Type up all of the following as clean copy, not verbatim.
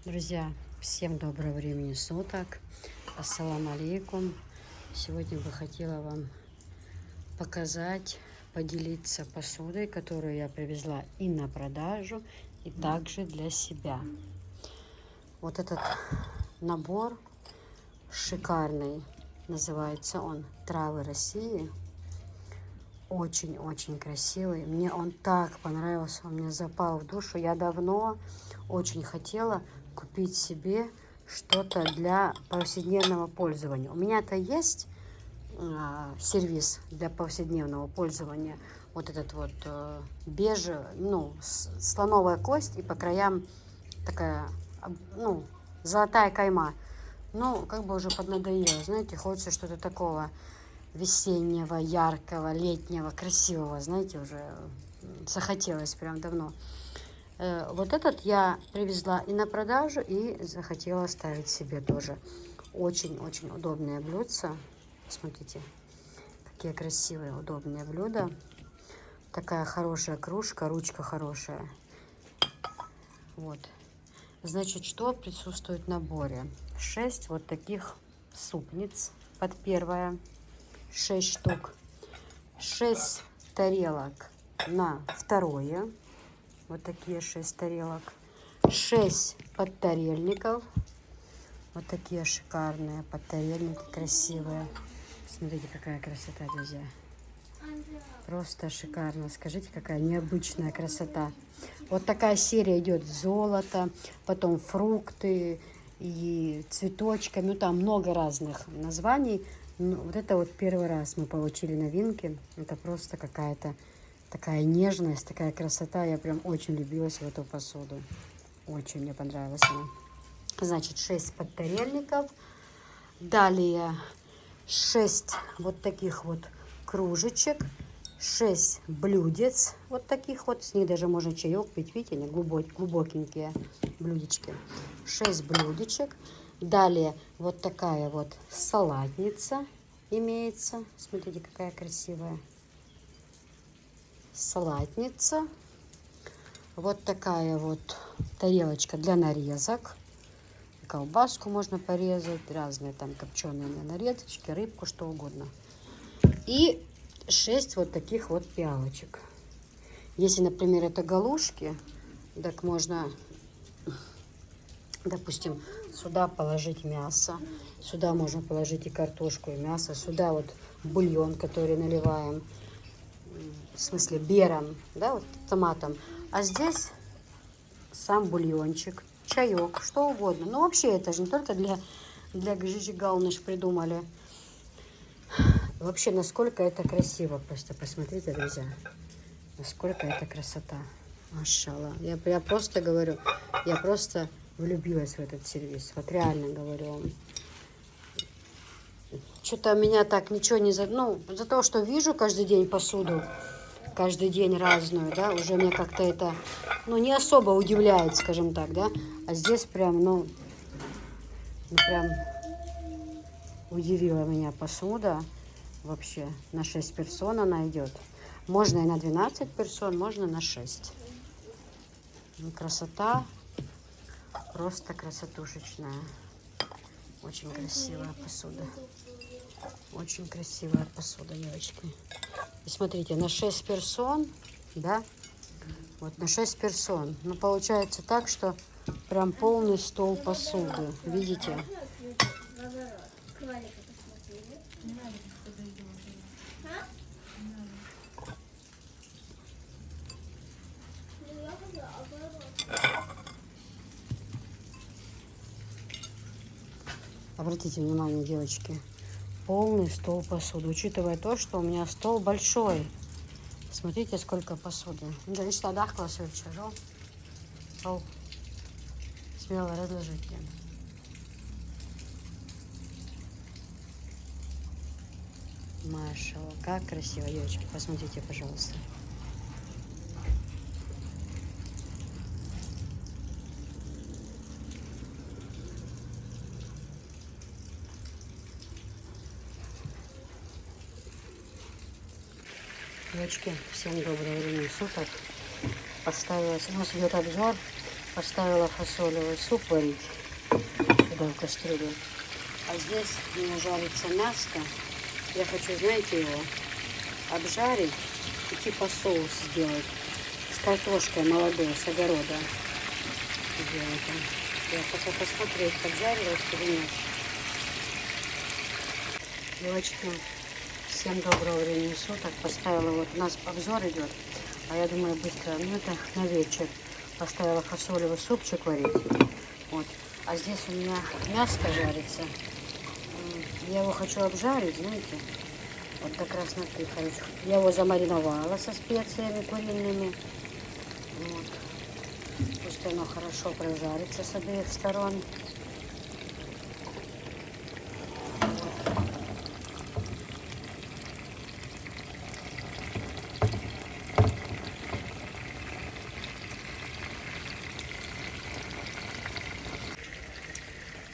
Друзья, всем доброго времени суток. Ассаламу алейкум. Сегодня бы хотела вам показать, поделиться посудой, которую я привезла и на продажу, и также для себя. Вот этот набор шикарный. Называется он «Травы России». Очень-очень красивый. Мне он так понравился, он мне запал в душу. Я давно очень хотела купить себе что-то для повседневного пользования. У меня-то есть сервиз для повседневного пользования. Вот этот вот бежевый, слоновая кость и по краям такая, золотая кайма. Ну, как бы уже поднадоело, знаете, хочется что-то такого весеннего, яркого, летнего, красивого, знаете, уже захотелось прям давно. Вот этот я привезла и на продажу, и захотела оставить себе тоже. Очень-очень удобные блюдца. Смотрите, какие красивые, удобные блюда. Такая хорошая кружка, ручка хорошая. Вот. Значит, что присутствует в наборе? 6 вот таких супниц под первое. 6 штук. 6 тарелок на второе. Вот такие 6 тарелок. 6 подтарельников. Вот такие шикарные подтарельники, красивые. Смотрите, какая красота, друзья. Просто шикарно. Скажите, какая необычная красота. Вот такая серия идет: золото, потом фрукты и цветочками. Ну, там много разных названий. Но вот это вот первый раз мы получили новинки. Это просто какая-то такая нежность, такая красота. Я прям очень влюбилась в эту посуду. Очень мне понравилась она. Значит, 6 подтарельников. Далее 6 вот таких вот кружечек. 6 блюдец вот таких вот. С них даже можно чаек пить. Видите, они глубокенькие блюдечки. 6 блюдечек. Далее вот такая вот салатница имеется. Смотрите, какая красивая салатница. Вот такая вот тарелочка для нарезок. Колбаску можно порезать, разные там копченые нарезочки, рыбку, что угодно. И 6 вот таких вот пиалочек. Если, например, это галушки, так можно, допустим, сюда положить мясо, сюда можно положить и картошку, и мясо, сюда вот бульон, который наливаем, в смысле берем, да, вот томатом, а здесь сам бульончик, чаек, что угодно. Ну, вообще, это же не только для Гжижи Галныш придумали. Вообще, насколько это красиво, просто посмотрите, друзья, насколько это красота. Машалла. Я просто говорю, я просто влюбилась в этот сервис. Вот реально говорю вам. Что-то меня так ничего не... за то, что вижу каждый день посуду, каждый день разную, да, уже мне как-то это, не особо удивляет, скажем так, да. А здесь прям, прям удивила меня посуда. Вообще на 6 персон она идет. Можно и на 12 персон, можно на 6. Красота, просто красотушечная. Очень красивая посуда. Очень красивая посуда, девочки. И смотрите, на 6 персон, да, вот на 6 персон. Ну, получается так, что прям полный стол посуды. Видите? Обратите внимание, девочки, полный стол посуды. Учитывая то, что у меня стол большой. Смотрите, сколько посуды. Смело разложите. Машалла, как красиво, девочки. Посмотрите, пожалуйста. Девочки, всем доброго времени суток. Поставила, у нас идет обзор Поставила фасолевый суп варить сюда в кастрюлю. А здесь у меня жарится мяско. Я хочу, знаете, его обжарить и типа соус сделать с картошкой молодой, с огорода. Я хочу посмотреть, поджарилась или нет. Девочки, всем доброго времени суток. Поставила, вот у нас обзор идет, а я думаю быстро, ну это на вечер. Поставила фасолевый супчик варить. Вот. А здесь у меня мяско жарится. Я его хочу обжарить, знаете, вот до красноты хочу. Я его замариновала со специями куриными. Вот. Пусть оно хорошо прожарится с обеих сторон.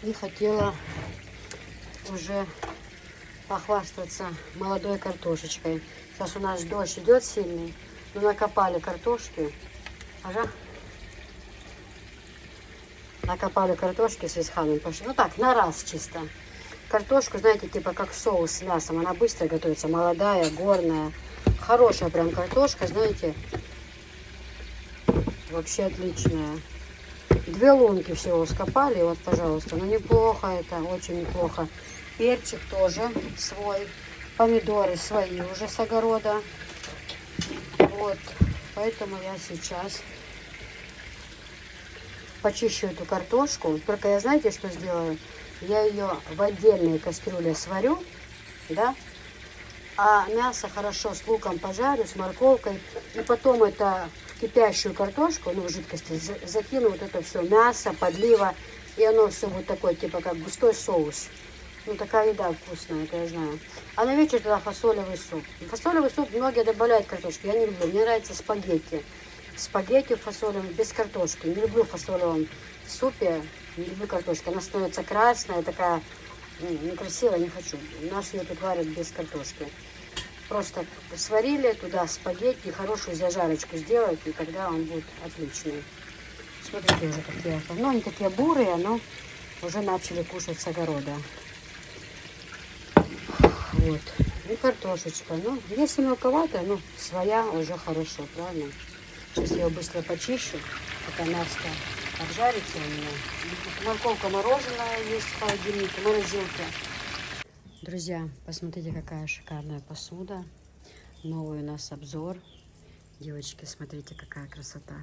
И хотела уже похвастаться молодой картошечкой. Сейчас у нас дождь идет сильный, но накопали картошки. Ага. Накопали картошки с Исханом. Ну так, на раз чисто. Картошку, знаете, типа как соус с мясом. Она быстро готовится, молодая, горная. Хорошая прям картошка, знаете. Вообще отличная. 2 лунки всего скопали, вот, пожалуйста. Ну, неплохо это, очень неплохо. Перчик тоже свой. Помидоры свои уже с огорода. Вот. Поэтому я сейчас почищу эту картошку. Только я, знаете, что сделаю? Я ее в отдельной кастрюле сварю, да? А мясо хорошо с луком пожарю, с морковкой. И потом это в кипящую картошку, ну, в жидкости, закину вот это все мясо, подлива. И оно все будет такое, типа как густой соус. Ну, такая еда вкусная, это я знаю. А на вечер тогда фасолевый суп. Фасолевый суп многие добавляют картошки. Я не люблю. Мне нравится спагетти. Спагетти фасолевым без картошки. Не люблю в фасолевом супе. Не люблю картошку. Она становится красная, такая некрасивая, не хочу. У нас ее тут варят без картошки. Просто сварили туда спагетти, хорошую зажарочку сделать, и тогда он будет отличный. Смотрите уже какие. Ну, они такие бурые, но уже начали кушать с огорода. Вот. И картошечка. Ну, если мелковатая, ну, своя уже хорошо, правильно? Сейчас я ее быстро почищу, пока мяско обжарится у меня. Морковка мороженая есть в холодильнике, в морозилке. Друзья, посмотрите, какая шикарная посуда. Новый у нас обзор. Девочки, смотрите, какая красота.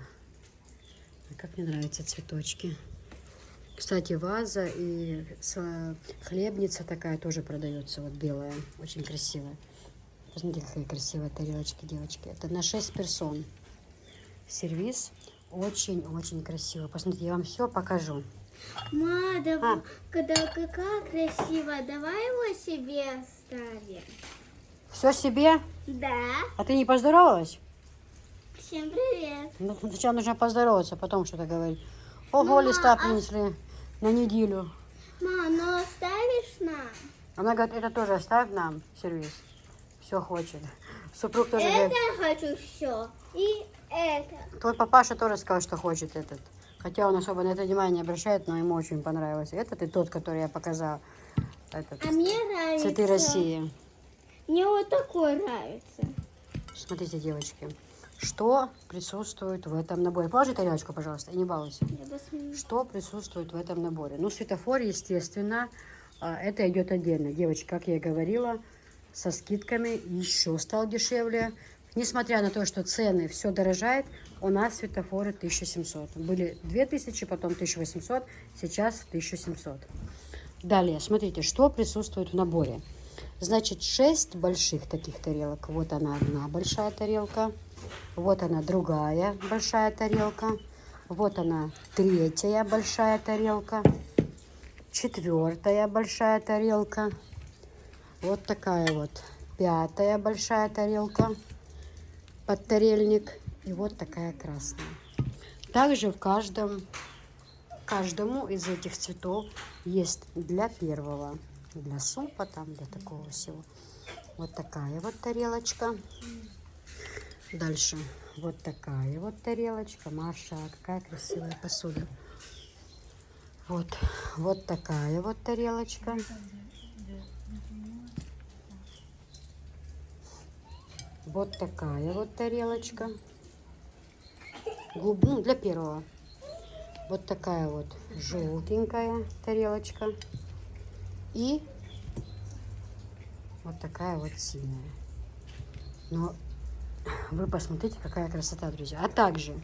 Как мне нравятся цветочки. Кстати, ваза и хлебница такая тоже продается, вот белая, очень красивая. Посмотрите, какие красивые тарелочки, девочки. Это на 6 персон. Сервис очень-очень красиво. Посмотрите, я вам все покажу. Мама, какая красивая, давай его себе оставим. Все себе? Да. А ты не поздоровалась? Всем привет. Ну, сначала нужно поздороваться, потом что-то говорить. Ого, Мама, листа принесли на неделю. Мам, ну оставишь нам? Она говорит, это тоже оставь нам, сервис. Все хочет. Супруг тоже Это говорит. я хочу все. И это. Твой папаша тоже сказал, что хочет этот. Хотя он особо на это внимание не обращает, но ему очень понравилось. Этот и тот, который я показала. Этот, А мне нравится. Цветы России. Мне вот такой нравится. Смотрите, девочки, что присутствует в этом наборе. Положи тарелочку, пожалуйста, и не балуйся. Что присутствует в этом наборе? Ну, светофор, естественно, это идет отдельно. Девочки, как я и говорила, со скидками еще стал дешевле. Несмотря на то, что цены все дорожает, у нас светофоры 1700. Были 2000, потом 1800, сейчас 1700. Далее, смотрите, что присутствует в наборе. Значит, 6 больших таких тарелок. Вот она, одна большая тарелка. Вот она, другая большая тарелка. Вот она, третья большая тарелка. 4-я большая тарелка. Вот такая вот 5-я большая тарелка. Подтарельник. И вот такая красная. Также в каждому из этих цветов есть для первого, для супа, там, для такого всего. Вот такая вот тарелочка. Дальше вот такая вот тарелочка. Маша, какая красивая посуда. Вот такая вот тарелочка. Вот такая вот тарелочка. Ну, для первого. Вот такая вот желтенькая тарелочка. И вот такая вот синяя. Но вы посмотрите, какая красота, друзья. А также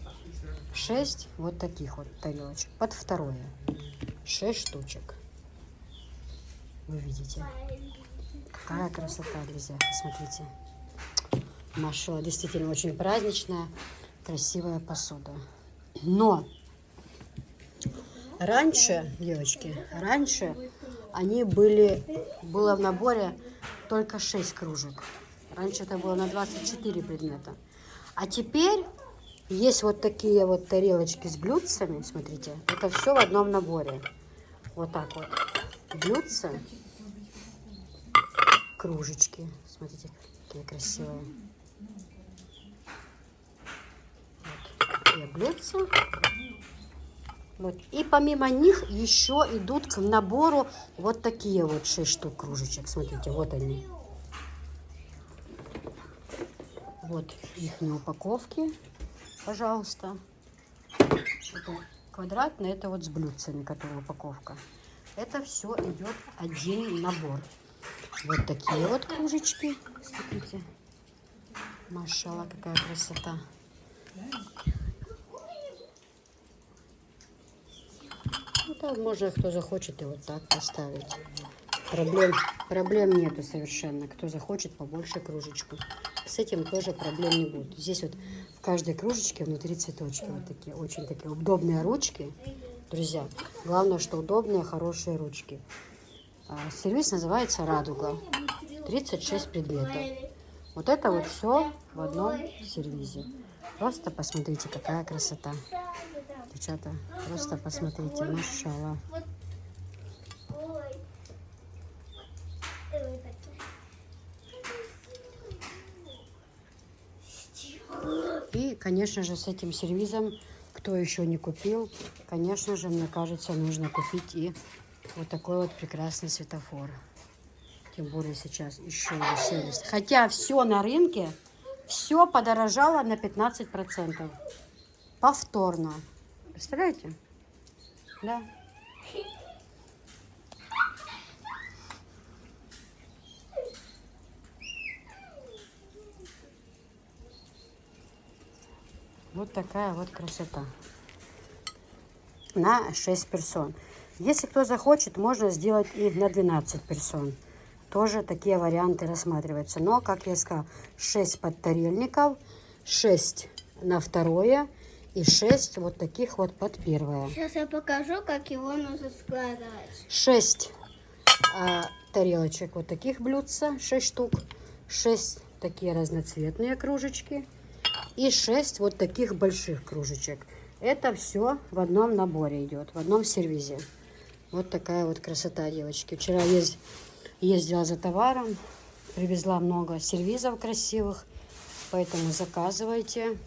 6 вот таких вот тарелочек. Под второе. 6 штучек. Вы видите. Какая красота, друзья. Посмотрите. Машалла, действительно очень праздничная, красивая посуда. Но раньше, девочки, было в наборе только 6 кружек. Раньше это было на 24 предмета. А теперь есть вот такие вот тарелочки с блюдцами, смотрите. Это все в одном наборе. Вот так вот. Блюдца, кружечки. Смотрите, какие красивые. Вот такие блюдца. Вот. И помимо них еще идут к набору вот такие вот 6 штук кружечек. Смотрите, вот они. Вот их упаковки, пожалуйста. Это квадратные, это вот с блюдцами, которая упаковка. Это все идет один набор. Вот такие вот кружечки. Смотрите. Машалла, какая красота. Ну, там можно, кто захочет, и вот так поставить. Проблем нету совершенно. Кто захочет, побольше кружечку. С этим тоже проблем не будет. Здесь вот в каждой кружечке внутри цветочки. Вот такие, очень такие удобные ручки. Друзья, главное, что удобные, хорошие ручки. Сервис называется «Радуга». 36 предметов. Вот это вот все в одном сервизе. Просто посмотрите, какая красота. Девчата, просто посмотрите, машалла. И, конечно же, с этим сервизом, кто еще не купил, конечно же, мне кажется, нужно купить и вот такой вот прекрасный светофор. Тем более сейчас еще дешевле. Хотя все на рынке, все подорожало на 15%. Повторно. Представляете? Да. Вот такая вот красота. На 6 персон. Если кто захочет, можно сделать и на 12 персон. Тоже такие варианты рассматриваются. Но, как я сказала, 6 подтарельников, 6 на второе и 6 вот таких вот под первое. Сейчас я покажу, как его нужно складывать. 6 тарелочек вот таких блюдца, 6 штук. 6 такие разноцветные кружечки. И 6 вот таких больших кружечек. Это все в одном наборе идет, в одном сервизе. Вот такая вот красота, девочки. Вчера ездила за товаром, привезла много сервизов красивых, поэтому заказывайте.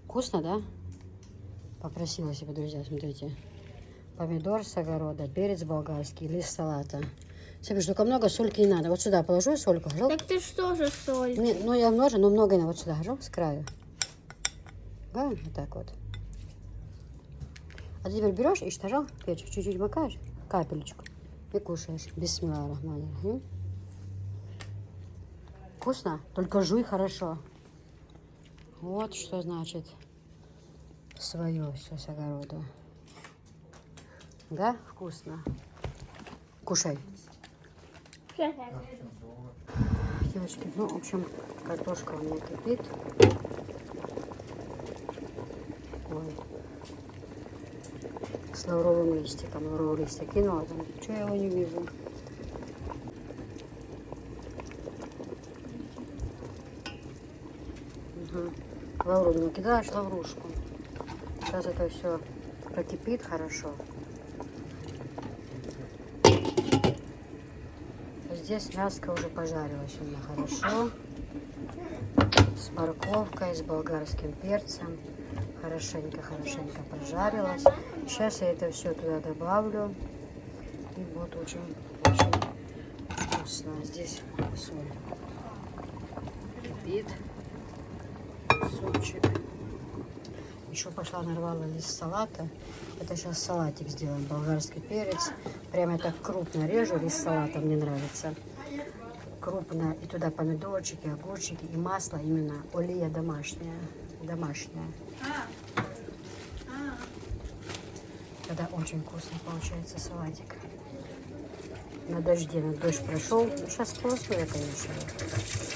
Вкусно, да? Попросила себе, друзья, смотрите. Помидор с огорода, перец болгарский, лист салата. Смотри, только много сольки не надо. Вот сюда положу сольку. Хожу. Так ты что же соль? Не, ну я много, но много не. Вот сюда хожу, с краю. Да, вот так вот. А ты теперь берешь и штажал, печь, чуть-чуть макаешь, капелечку, и кушаешь. Бисмилла рахмани рахим. Вкусно? Только жуй хорошо. Вот что значит свое все с огорода. Да, вкусно. Кушай. Девочки, ну, в общем, картошка у меня кипит. Ой. С лавровым листиком. Лавровый листик кинула там. Чего я его не вижу? Угу. Лавру, думаю, кидаешь лаврушку. Сейчас это все прокипит хорошо. Здесь мяско уже пожарилось у меня хорошо. с морковкой, с болгарским перцем. Хорошенько прожарилась. Сейчас я это все туда добавлю. И будет очень вкусно. Здесь соль кипит. Супчик. Еще пошла нарвала лист салата. Это сейчас салатик сделаем. Болгарский перец. Прямо так крупно режу. Лист салата мне нравится. Крупно. И туда помидорчики, огурчики и масло. Именно олия домашняя. Тогда очень вкусный получается салатик. На дожде, дождь прошел. Сейчас сполосну я, конечно.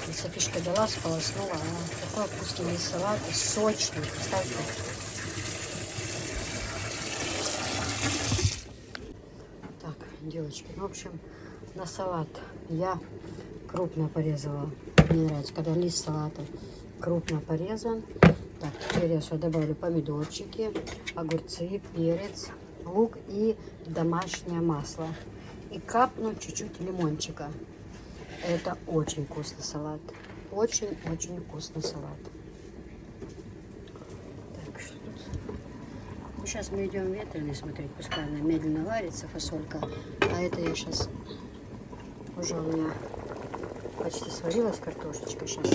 И Софишка дала, сполоснула. Такой вкусный салат, сочный. Представьте. Так, девочки, в общем, на салат я крупно порезала. Мне нравится, когда лист салата крупно порезан. Так, теперь я сюда добавлю помидорчики, огурцы, перец, лук и домашнее масло. И капну чуть-чуть лимончика. Это очень вкусный салат. Очень вкусный салат. Так, что тут? Ну, сейчас мы идем ветреный смотреть. Пускай она медленно варится, фасолька. А это я сейчас... Уже у меня почти сварилась картошечка. Сейчас.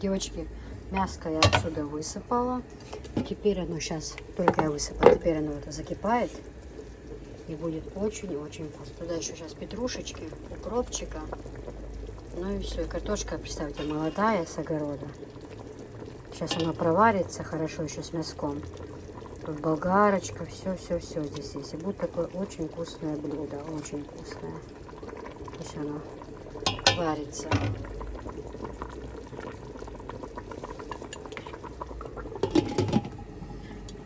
Девочки, мяско я отсюда высыпала. Теперь оно сейчас, только я высыпала, теперь оно это закипает. И будет очень-очень вкусно. Туда еще сейчас петрушечки, укропчика. Ну и все. И картошка, представьте, молодая с огорода. Сейчас она проварится хорошо еще с мяском. Тут болгарочка, все здесь есть. И будет такое очень вкусное блюдо. Очень вкусное. Пусть оно варится.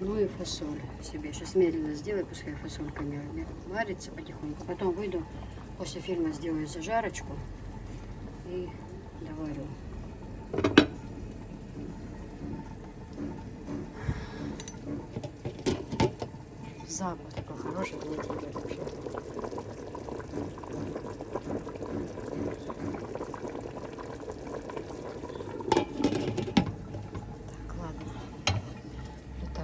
Ну и фасоль себе. Сейчас медленно сделаю, пускай фасолька варится потихоньку. Потом выйду, после фильма сделаю зажарочку и доварю. Запах такой хороший, мне идет вообще.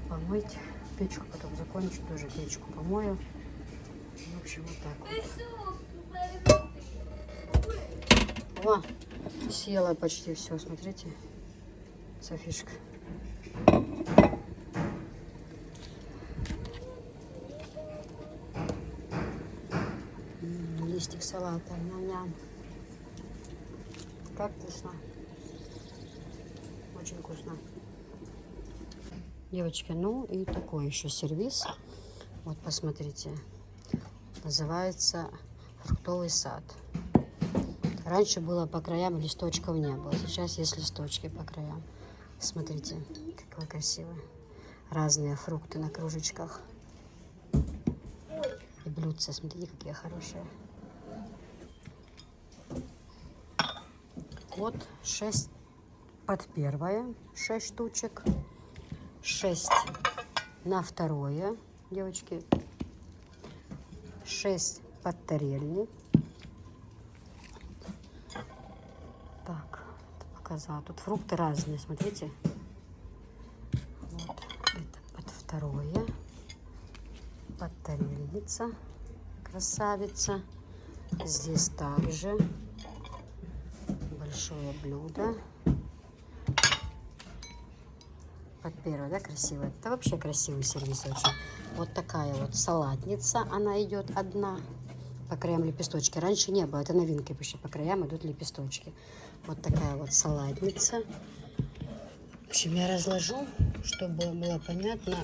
Помыть. Печку потом закончу, тоже печку помою. В общем, вот так вот. О, съела почти все, смотрите. Софишка. Листик салата. Ням-ням. Как вкусно. Очень вкусно. Девочки, ну и такой еще сервис. Вот посмотрите. Называется фруктовый сад. Раньше было по краям, листочков не было. Сейчас есть листочки по краям. Смотрите, какой красивый. Разные фрукты на кружечках. И блюдца, смотрите, какие хорошие. Вот 6 под первое, 6 штучек. 6 на второе, девочки. 6 под тарельник. Так, показала. Тут фрукты разные, смотрите. Вот, это под второе. Под тарельница. Красавица. Здесь также большое блюдо. Под первое, да, красиво. Это вообще красивый сервис очень. Вот такая вот салатница. Она идет одна. По краям лепесточки. Раньше не было. Это новинки почти. По краям идут лепесточки. Вот такая вот салатница. В общем, я разложу, чтобы было понятно,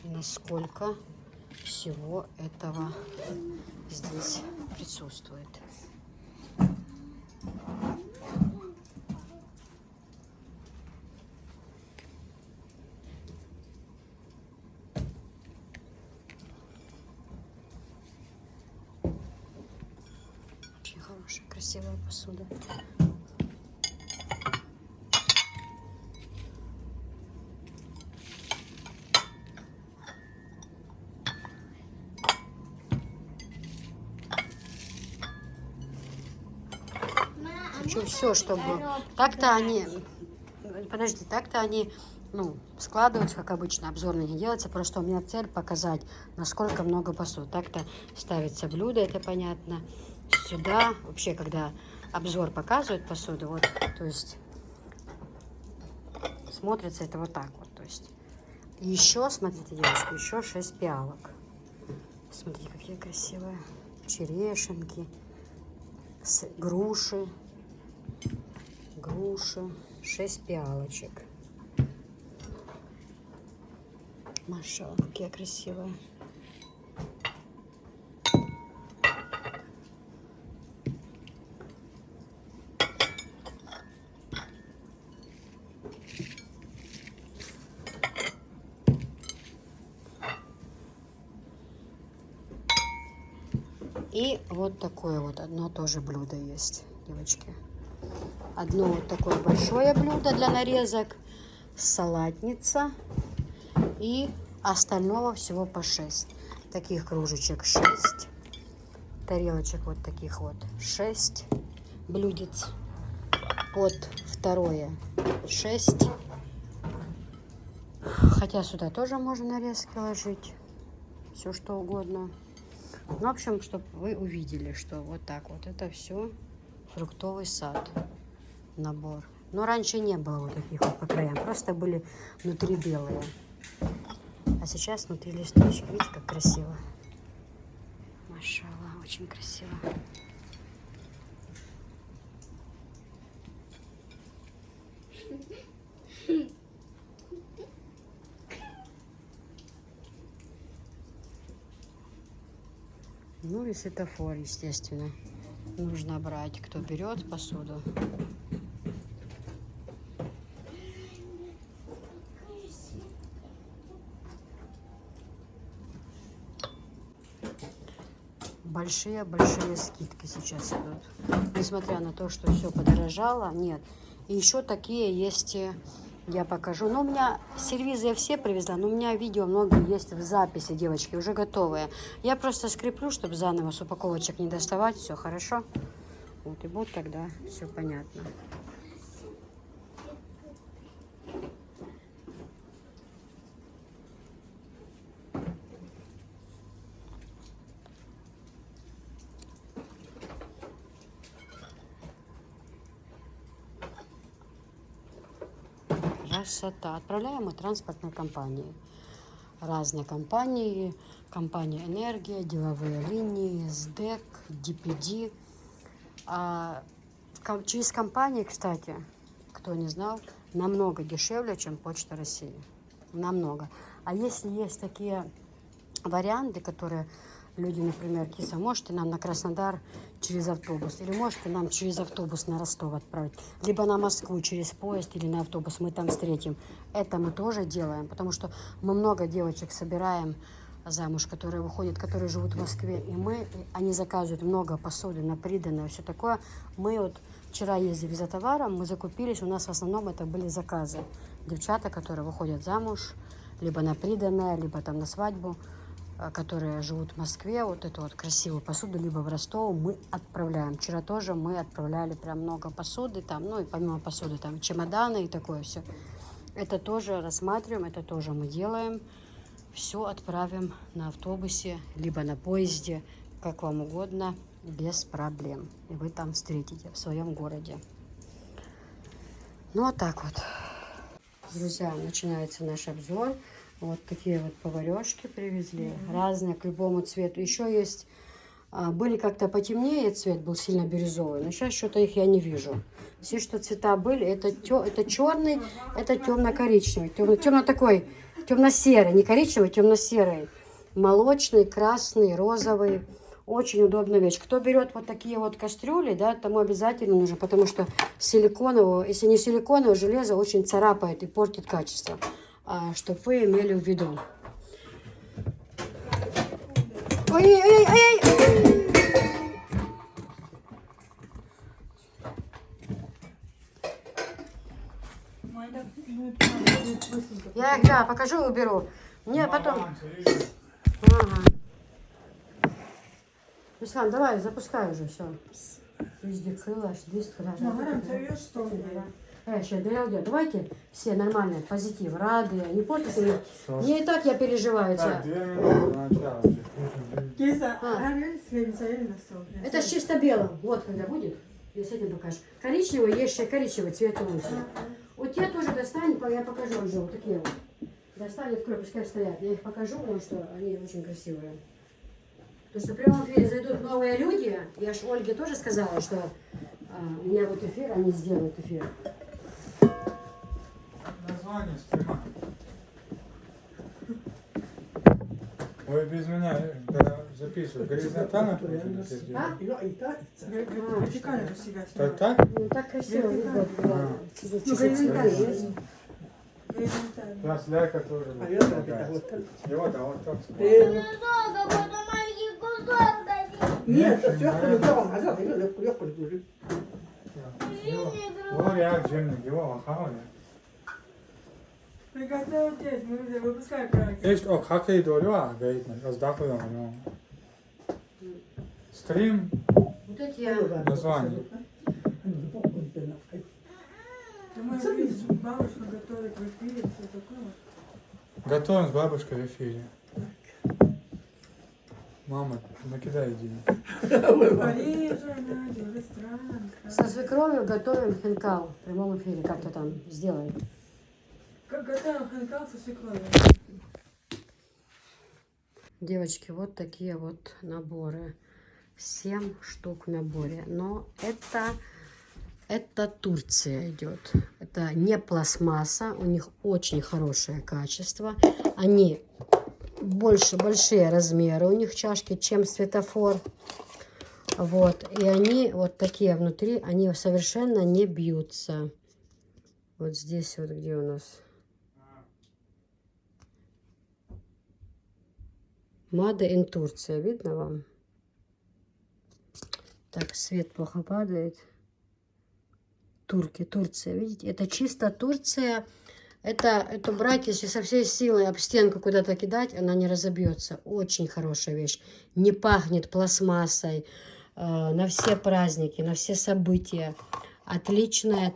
насколько всего этого здесь присутствует. Очень хорошая, красивая посуда. хочу все, чтобы... Так-то они... Подожди, так-то они, ну, складываются, как обычно, обзорные не делаются. Просто у меня цель показать, насколько много посуд. Так-то ставится блюдо, это понятно. Сюда, вообще, когда обзор показывает посуду, вот, то есть, смотрится это вот так вот, то есть. Еще, смотрите, девочки, еще 6 пиалок. Смотрите, какие красивые. Черешенки, груши. Груши. 6 пиалочек. Машалла, какие красивые. И вот такое вот одно тоже блюдо есть, девочки. Одно вот такое большое блюдо для нарезок, салатница, и остального всего по 6. Таких кружечек 6, тарелочек вот таких вот 6, блюдец под второе 6. Хотя сюда тоже можно нарезки ложить, все что угодно. Ну, в общем, чтобы вы увидели, что вот так вот это все фруктовый сад, набор. Но раньше не было вот таких вот по краям, просто были внутри белые. А сейчас внутри листочки. Видите, как красиво? Машалла, очень красиво. Ну и светофор, естественно, нужно брать. Кто берет посуду. Большие-большие скидки сейчас идут. Несмотря на то, что все подорожало, нет. И еще такие есть, я покажу. Но у меня сервизы я все привезла, но у меня видео много есть в записи, девочки, уже готовые. Я просто скреплю, чтобы заново с упаковочек не доставать. Все хорошо. Вот, и будет тогда все понятно. Красота. Отправляем мы транспортной компании. Разные компании. Компания «Энергия», «Деловые линии», СДЭК, ДПД. Через компании, кстати, кто не знал, намного дешевле, чем Почта России. Намного. А если есть такие варианты, которые люди, например, Киса, можете нам на Краснодар через автобус, или можете нам через автобус на Ростов отправить, либо на Москву через поезд или на автобус, мы там встретим. Это мы тоже делаем, потому что мы много девочек собираем замуж, которые выходят, которые живут в Москве, и они заказывают много посуды на приданое, все такое. Мы вот вчера ездили за товаром, мы закупились, у нас в основном это были заказы. Девчата, которые выходят замуж, либо на приданое, либо там на свадьбу, которые живут в Москве, вот эту вот красивую посуду, либо в Ростов мы отправляем. Вчера тоже мы отправляли прям много посуды, там, ну и помимо посуды там чемоданы и такое все. Это тоже рассматриваем, это тоже мы делаем. Все отправим на автобусе, либо на поезде, как вам угодно, без проблем. И вы там встретите в своем городе. Ну вот так вот. Друзья, начинается наш обзор. Вот такие вот поварешки привезли, разные к любому цвету. Еще есть, были как-то потемнее, цвет был сильно бирюзовый, но сейчас что-то их я не вижу. Все, что цвета были, это черный, это темно-коричневый, темно такой, темно-серый, не коричневый, темно-серый, молочный, красный, розовый. Очень удобная вещь. Кто берет вот такие вот кастрюли, да, тому обязательно нужно, потому что силиконовое, если не силиконовое, железо очень царапает и портит качество. Чтобы вы имели в виду. Ой-ой-ой-ой! Я их, да, покажу и уберу. Мне потом... Ага. Беслан, давай, запускай уже, все. Везде крыло, листка даже. Магарам, це я що? Сейчас, давайте все нормальные, позитив, рады, не портите. Мне и так я переживаю. Так, 2 минуты начала. Кіса, А. гарний свинця на стол. Это с чисто белым. Вот когда будет, я с этим покажу. Коричневый, есть еще коричневый цвет лучше. Вот те тоже достань, я покажу уже вот такие вот. Достань, открой, пускай стоят. Я их покажу, потому что они очень красивые. Потому что в прямом эфире зайдут новые люди. Я ж Ольге тоже сказала, что у меня вот эфир, они сделают эфир. Название стрима. Ой, без меня, когда записываю, горизонтально получилось сделать? А? Вертикально же себя Так, снимать. так? Ну так красиво видно. Чуть-чуть Ну, цвета горизонтально. есть. Горизонтально. Сейчас ляйка тоже А будет я помогать. так. И вот, а вот так. Немного, буду маленький кусок дадим. Нет, сверху не взял, назад, я полетел. Его реак джемник, его вахали. Приготовьтесь, мы уже выпускаем проект. Есть, о, как и дорога, говорит, раздахнула, но. Стрим, Вот эти я... название. Ты можешь видеть, бабушка готовит в эфире, все такое. Готовим с бабушкой в эфире. Мама, накидай денег. Парижа, Надя, ресторан. Со свекровью готовим хинкал в прямом эфире. Как-то там сделаем. Как готовим ханкал со свекровью. Девочки, вот такие вот наборы. 7 штук в наборе. Но это Турция идет. Это не пластмасса. У них очень хорошее качество. Они большие размеры у них чашки, чем светофор. Вот. И они вот такие внутри, они совершенно не бьются. Вот здесь вот где у нас. Made in Турция. Видно вам? Так, свет плохо падает. Турция, видите? Это чисто Турция. Это брать, если со всей силой об стенку куда-то кидать, она не разобьется. Очень хорошая вещь. Не пахнет пластмассой. На все праздники, на все события. Отличная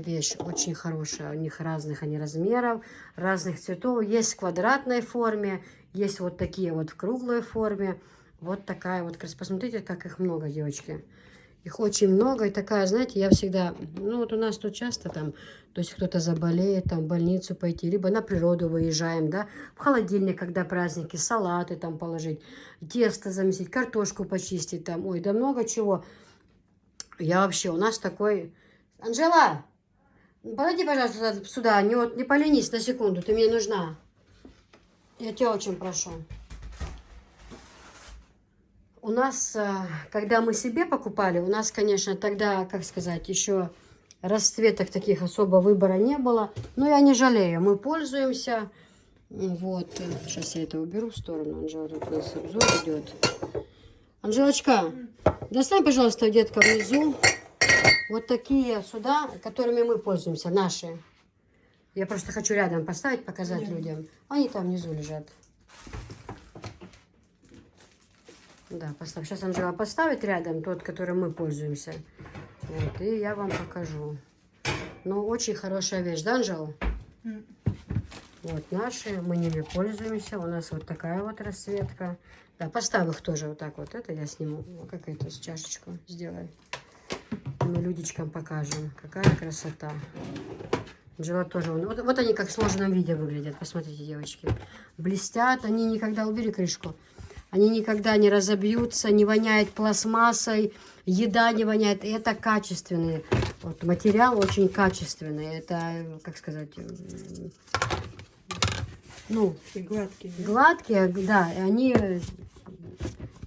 вещь. Очень хорошая. У них разных они размеров, разных цветов. Есть в квадратной форме, есть вот такие вот в круглой форме. Вот такая вот. Посмотрите, как их много, девочки. Их очень много. И такая, знаете, я всегда... Ну, вот у нас тут часто там... То есть кто-то заболеет, там в больницу пойти. Либо на природу выезжаем, да. В холодильник, когда праздники, салаты там положить. Тесто замесить, картошку почистить там. Ой, да много чего. Я вообще... У нас такой... Анжела! Подойди, пожалуйста, сюда. Не поленись на секунду. Ты мне нужна. Я тебя очень прошу. У нас, когда мы себе покупали, у нас, конечно, тогда, как сказать, еще расцветок таких особо выбора не было. Но я не жалею, мы пользуемся. Вот, сейчас я это уберу в сторону. Анжела, тут у нас обзор идет. Анжелочка, достань, пожалуйста, детка, внизу. Вот такие сюда, которыми мы пользуемся, наши. Я просто хочу рядом поставить, показать людям. Они там внизу лежат. Да, поставь. Сейчас Анжела поставит рядом тот, которым мы пользуемся. Вот, и я вам покажу. Ну, очень хорошая вещь, да, Анжела? Вот наши, мы ними пользуемся. У нас вот такая вот расцветка. Да, поставь их тоже вот так вот. Это я сниму. Как это, с чашечку сделаю. Мы людичкам покажем. Какая красота. Анжела тоже. Вот они как в сложенном виде выглядят. Посмотрите, девочки. Блестят. Они никогда... Убери крышку. Они никогда не разобьются, не воняет пластмассой, еда не воняет. И это качественный вот, материал, очень качественный. Это, как сказать, ну, гладкие, да. И они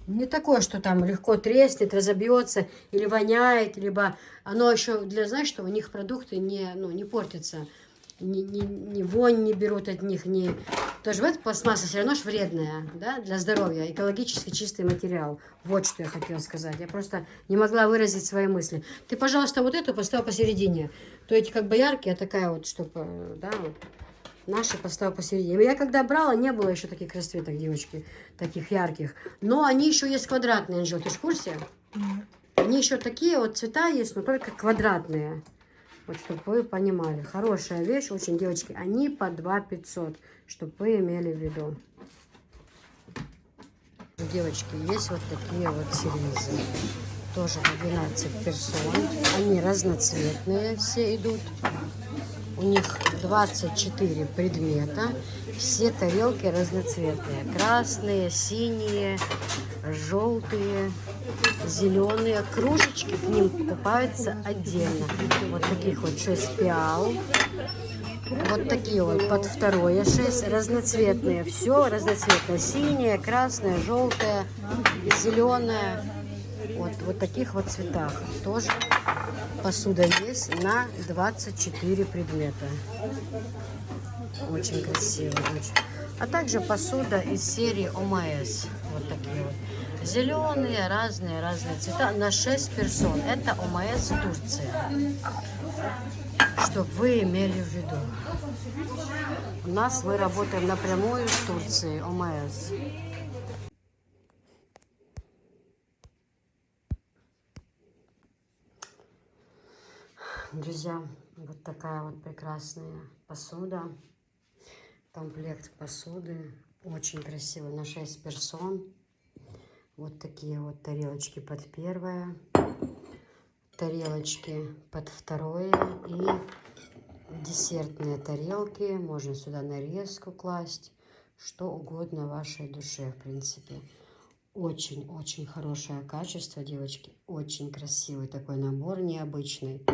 не такое, что там легко треснет, разобьется или воняет, либо оно еще, знаешь, что у них продукты не портятся. Ни вонь не берут от них, ни... Тоже вот пластмасса все равно ж вредная, да, для здоровья, экологически чистый материал. Вот что я хотела сказать. Я просто не могла выразить свои мысли. Ты, пожалуйста, вот эту поставь посередине. То эти как бы яркие, а такая вот, чтобы, да, вот, наши поставь посередине. Я когда брала, не было еще таких расцветок, девочки, таких ярких. Но они еще есть квадратные, Анжел, ты в курсе? Они еще такие вот цвета есть, но только квадратные. Вот, чтобы вы понимали. Хорошая вещь, очень, девочки. Они по 2 500, чтобы вы имели в виду. Девочки, есть вот такие вот сервизы. Тоже по 12 персон. Они разноцветные все идут. У них 24 предмета. Все тарелки разноцветные. Красные, синие, желтые, зеленые. Кружечки к ним покупаются отдельно. Вот таких вот 6 пиал. Вот такие вот под второе 6 разноцветные. Все разноцветное. Синее, красное, желтое, зеленое. Вот таких вот цветах. Тоже посуда есть на 24 предмета. Очень красиво. Очень. А также посуда из серии ОМС. Вот такие вот. Зеленые, разные цвета на 6 персон. Это ОМС Турция. Чтобы вы имели в виду. У нас мы работаем напрямую с Турцией, ОМС. Друзья, вот такая вот прекрасная посуда. Комплект посуды. Очень красивый, на 6 персон. Вот такие вот тарелочки под первое. Тарелочки под второе. И десертные тарелки. Можно сюда нарезку класть. Что угодно вашей душе, в принципе. Очень-очень хорошее качество, девочки. Очень красивый такой набор, необычный.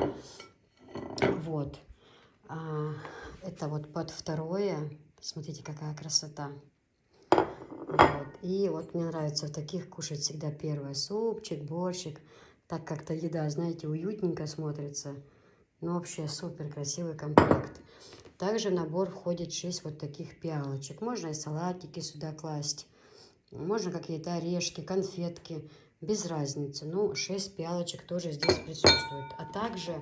Вот. Это вот под второе. Смотрите, какая красота. Вот. И вот мне нравится в таких кушать всегда первое. Супчик, борщик. Так как-то еда, знаете, уютненько смотрится. Ну, вообще супер красивый комплект. Также в набор входит 6 вот таких пиалочек. Можно и салатики сюда класть. Можно какие-то орешки, конфетки. Без разницы. Ну, 6 пиалочек тоже здесь присутствует. А также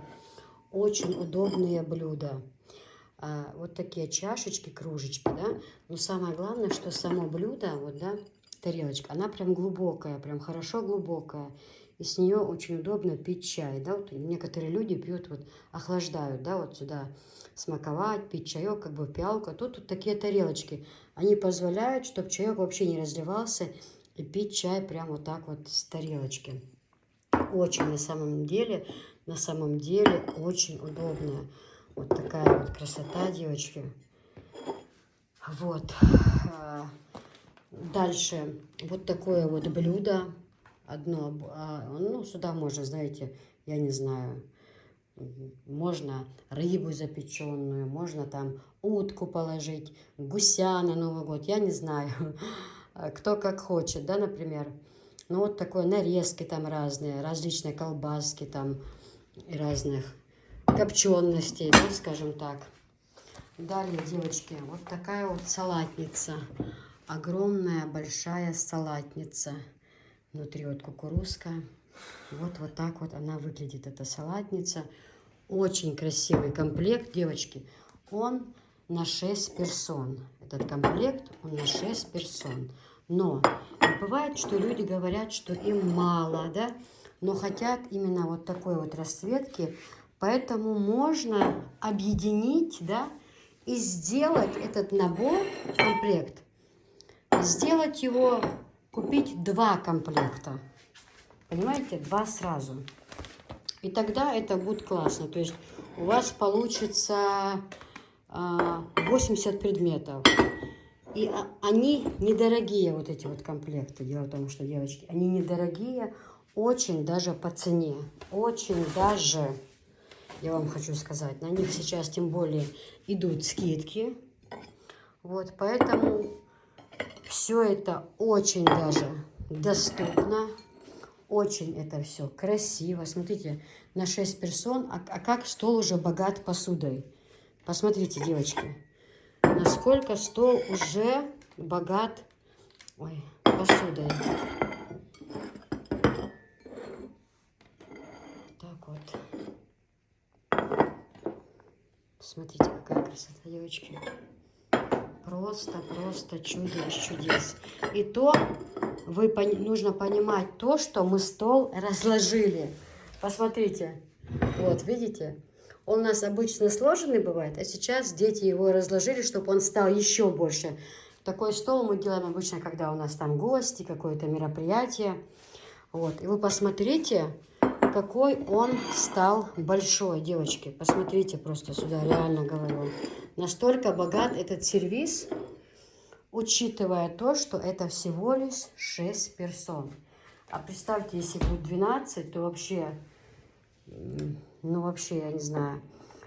очень удобные блюда. Вот такие чашечки, кружечки, да. Но самое главное, что само блюдо, вот, да, тарелочка, она прям глубокая, прям хорошо глубокая. И с нее очень удобно пить чай, да. Вот некоторые люди пьют, вот, охлаждают, да, вот сюда смаковать, пить чаек, как бы пиалку. А тут вот такие тарелочки. Они позволяют, чтобы чаек вообще не разливался, и пить чай прямо вот так вот с тарелочки. Очень на самом деле очень удобная. Вот такая вот красота, девочки. Вот. Дальше вот такое вот блюдо. Одно. Ну, сюда можно, знаете, я не знаю, можно рыбу запеченную, можно там утку положить, гуся на Новый год, я не знаю. Кто как хочет, да, например. Ну, вот такое, нарезки там разные, различные колбаски там и разных копченостей, да, скажем так. Далее, девочки, вот такая вот салатница. Огромная, большая салатница. Внутри вот кукурузка. Вот так вот она выглядит, эта салатница. Очень красивый комплект, девочки. Он на 6 персон. Этот комплект, он на 6 персон. Но бывает, что люди говорят, что им мало, да, но хотят именно вот такой вот расцветки. Поэтому можно объединить, да, и сделать этот набор, комплект, сделать его, купить 2 комплекта. Понимаете, 2 сразу. И тогда это будет классно. То есть у вас получится 80 предметов. И они недорогие, вот эти вот комплекты. Дело в том, что, девочки, они недорогие, очень даже по цене. Очень даже, я вам хочу сказать, на них сейчас тем более идут скидки. Вот, поэтому все это очень даже доступно. Очень это все красиво. Смотрите, на 6 персон. А как стол уже богат посудой. Посмотрите, девочки, насколько стол уже богат, ой, посудой. Так вот. Смотрите, какая красота, девочки. Просто чудо из чудес. И то нужно понимать то, что мы стол разложили. Посмотрите. Вот, видите? Он у нас обычно сложенный бывает, а сейчас дети его разложили, чтобы он стал еще больше. Такой стол мы делаем обычно, когда у нас там гости, какое-то мероприятие. Вот, и вы посмотрите, какой он стал большой, девочки. Посмотрите просто сюда, реально говорю. Настолько богат этот сервиз, учитывая то, что это всего лишь 6 персон. А представьте, если будет 12, то вообще, ну вообще, я не знаю.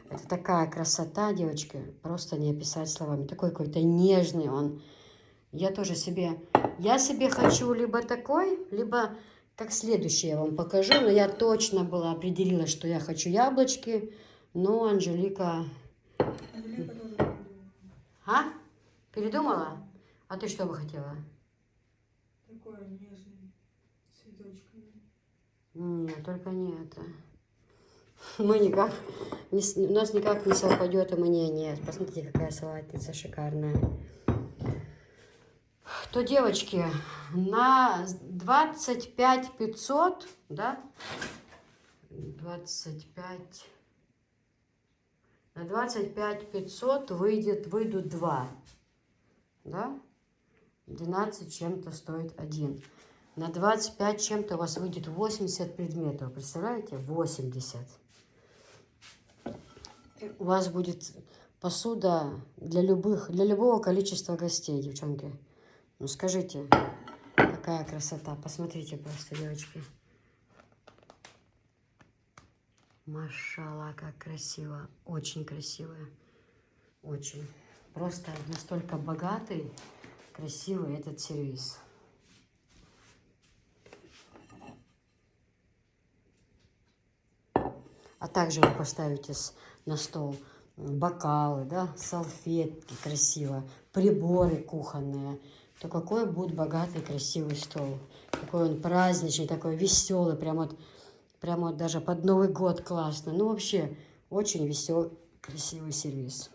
Это такая красота, девочки, просто не описать словами. Такой какой-то нежный он. Я себе хочу либо такой, либо как следующий я вам покажу. Но я точно была определила, что я хочу яблочки. Но Анжелика... Анжелика тоже передумала. А? Передумала? А ты что бы хотела? Такой нежный, с цветочками. Нет, только не это. Мы никак, у нас никак не совпадет и мнение. Посмотрите, какая салатница шикарная. То, девочки, на 25 500, да? 25. На 25 500 выйдут 2. Да? 12 чем-то стоит 1. На 25 чем-то у вас выйдет 80 предметов. Представляете? 80. У вас будет посуда для любого количества гостей, девчонки. Ну скажите, какая красота. Посмотрите просто, девочки. Машалла, как красиво. Очень красивая. Очень. Просто настолько богатый, красивый этот сервиз. А также вы поставите на стол бокалы, да, салфетки красиво, приборы кухонные. То какой будет богатый, красивый стол. Какой он праздничный, такой веселый, прям вот даже под Новый год классно. Ну, вообще, очень веселый, красивый сервис.